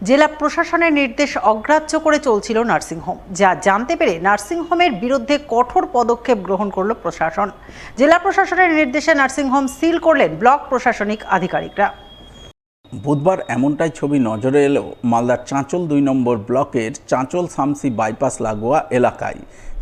জেলা প্রশাসনের নির্দেশ অগ্রাহ্য করে চলছিল নার্সিংহোম, যা জানতে পেরে নার্সিংহোমের বিরুদ্ধে কঠোর পদক্ষেপ গ্রহণ করল প্রশাসন। জেলা প্রশাসনের নির্দেশে নার্সিংহোম সিল করলেন ব্লক প্রশাসনিক আধিকারিকরা। বুধবার এমনটাই ছবি নজরে এলো মালদার চাঁচল ২ নম্বর ব্লকের চাঁচল শামসি বাইপাস লাগোয়া এলাকায়।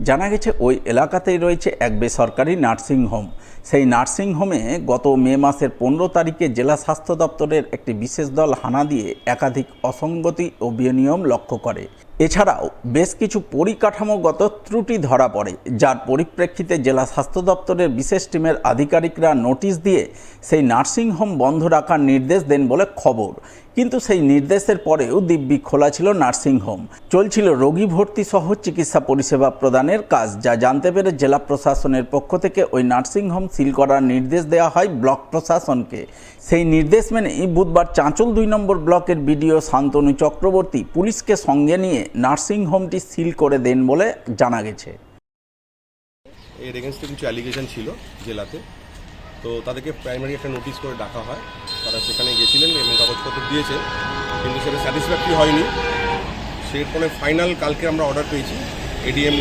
জানা গেছে ওই এলাকাতেই রয়েছে এক বেসরকারি নার্সিংহোম। সেই নার্সিংহোমে গত মে মাসের ১৫ তারিখে জেলা স্বাস্থ্য দপ্তরের একটি বিশেষ দল হানা দিয়ে একাধিক অসঙ্গতি ও বেনিয়ম লক্ষ্য করে। এছাড়াও বেশ কিছু পরিকাঠামোগত ত্রুটি ধরা পড়ে, যার পরিপ্রেক্ষিতে জেলা স্বাস্থ্য দপ্তরের বিশেষ টিমের আধিকারিকরা নোটিশ দিয়ে সেই নার্সিংহোম বন্ধ রাখার নির্দেশ দেন বলে খবর। কিন্তু সেই নির্দেশের পরেও দিব্যি খোলা ছিল নার্সিংহোম, চলছিল রোগী ভর্তি সহ চিকিৎসা পরিষেবা প্রদানের কাজ। যা জানতে পেরে জেলা প্রশাসনের পক্ষ থেকে ওই নার্সিংহোম সিল করার নির্দেশ দেওয়া হয় ব্লক প্রশাসনকে। সেই নির্দেশ মেনেই বুধবার চাঁচল ২ নম্বর ব্লকের বিডিও শান্তনু চক্রবর্তী পুলিশকে সঙ্গে নিয়ে নার্সিংহোমটি সিল করে দেন বলে জানা গেছে। এর এগেনস্টে কিছু অ্যালিগেশন ছিল জেলাতে, তো তাদেরকে প্রাইমারি একটা নোটিশ করে ডাকা হয়। তারা সেখানে গেছিলেন এবং কাগজপত্র দিয়েছে, কিন্তু সেটা স্যাটিসফ্যাক্টরি হয়নি। সেরপরে ফাইনাল কালকে আমরা অর্ডার পেয়েছি ADM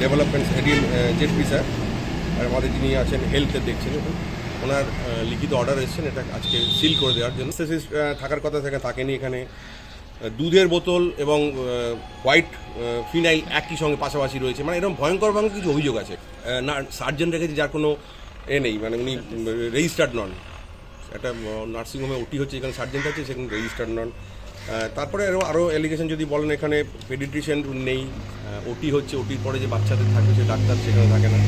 development, ADM ZP sir আর আমাদের যিনি আছেন হেলথে দেখছেন, ওনার লিখিত অর্ডার এসেছেন এটা আজকে সিল করে দেওয়ার জন্য। থাকার কথা থাকেনি এখানে। দুধের বোতল এবং হোয়াইট ফিনাইল একই সঙ্গে পাশাপাশি রয়েছে, মানে এরকম ভয়ঙ্কর কিছু অভিযোগ আছে। না সার্জেন রেখেছে যার কোনো নেই, মানে উনি রেজিস্টার্ড নন। একটা নার্সিংহোমে ওটি হচ্ছে, এখানে সার্জেন্ট আছে, সেখানে রেজিস্টার্ড নন। তারপরে আরও অ্যালিগেশন যদি বলেন, এখানে পেডিট্রিশিয়ান নেই, ওটি হচ্ছে, ওটির পরে যে বাচ্চাদের থাকবে সে ডাক্তার সেখানে থাকে না।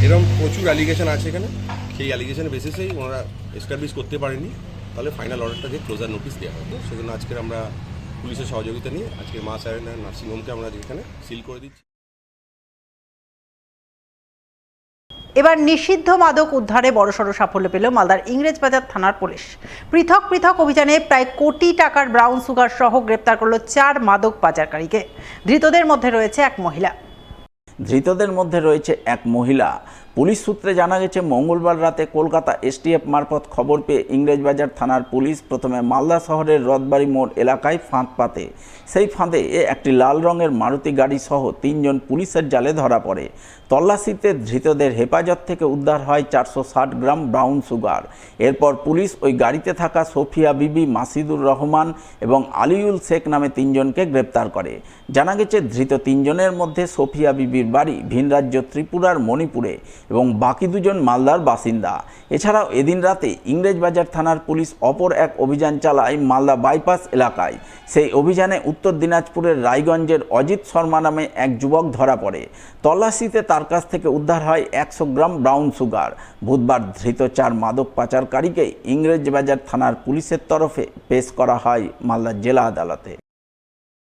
এরকম প্রচুর অ্যালিগেশন আছে এখানে। সেই অ্যালিগেশনের বেসিসেই ওনারা এস্টাবলিশ করতে পারেনি, তাহলে ফাইনাল অর্ডারটা দিয়ে ক্লোজার নোটিশ দেওয়া হয়। সেজন্য আজকের আমরা পুলিশের সহযোগিতা নিয়ে আজকে মা সারেনা নার্সিংহোমকে আমরা এখানে সিল করে দিচ্ছি। এবার নিষিদ্ধ মাদক উদ্ধারে বড়সড় সাফল্য পেল মালদার ইংরেজবাজার থানার পুলিশ। পৃথক পৃথক অভিযানে প্রায় কোটি টাকার ব্রাউন সুগার সহ গ্রেপ্তার করল ৪ মাদক পাচারকারীকে। ধৃতদের মধ্যে রয়েছে এক মহিলা। পুলিশ সূত্রে জানা গেছে, মঙ্গলবার রাতে কলকাতা এসটিএফ মারফত খবর পেয়ে ইংরেজবাজার থানার পুলিশ প্রথমে মালদা শহরের রথবাড়ি মোড় এলাকায় ফাঁদ পাতে। সেই ফাঁদে একটি লাল রঙের মারুতি গাড়ি সহ ৩ জন পুলিশের জালে ধরা পড়ে। তল্লাশিতে ধৃতদের হেফাজত থেকে উদ্ধার হয় ৪৬০ গ্রাম ব্রাউন সুগার। এরপর পুলিশ ওই গাড়িতে থাকা সোফিয়া বিবি, মাসিদুর রহমান এবং আলিউল শেখ নামে ৩ জনকে গ্রেপ্তার করে। জানা গেছে, ধৃত ৩ জনের মধ্যে সোফিয়া বিবির বাড়ি ভিন রাজ্য ত্রিপুরার মণিপুরে এবং বাকি ২ জন মালদার বাসিন্দা। এছাড়াও এদিন রাতে ইংরেজবাজার থানার পুলিশ অপর এক অভিযান চালায় মালদা বাইপাস এলাকায়। সেই অভিযানে উত্তর দিনাজপুরের রায়গঞ্জের অজিত শর্মা নামে এক যুবক ধরা পড়ে। তল্লাশিতে তার কাছ থেকে উদ্ধার হয় ১০০ গ্রাম ব্রাউন সুগার। বুধবার ধৃত ৪ মাদক পাচারকারীকে ইংরেজবাজার থানার পুলিশের তরফে পেশ করা হয় মালদা জেলা আদালতে।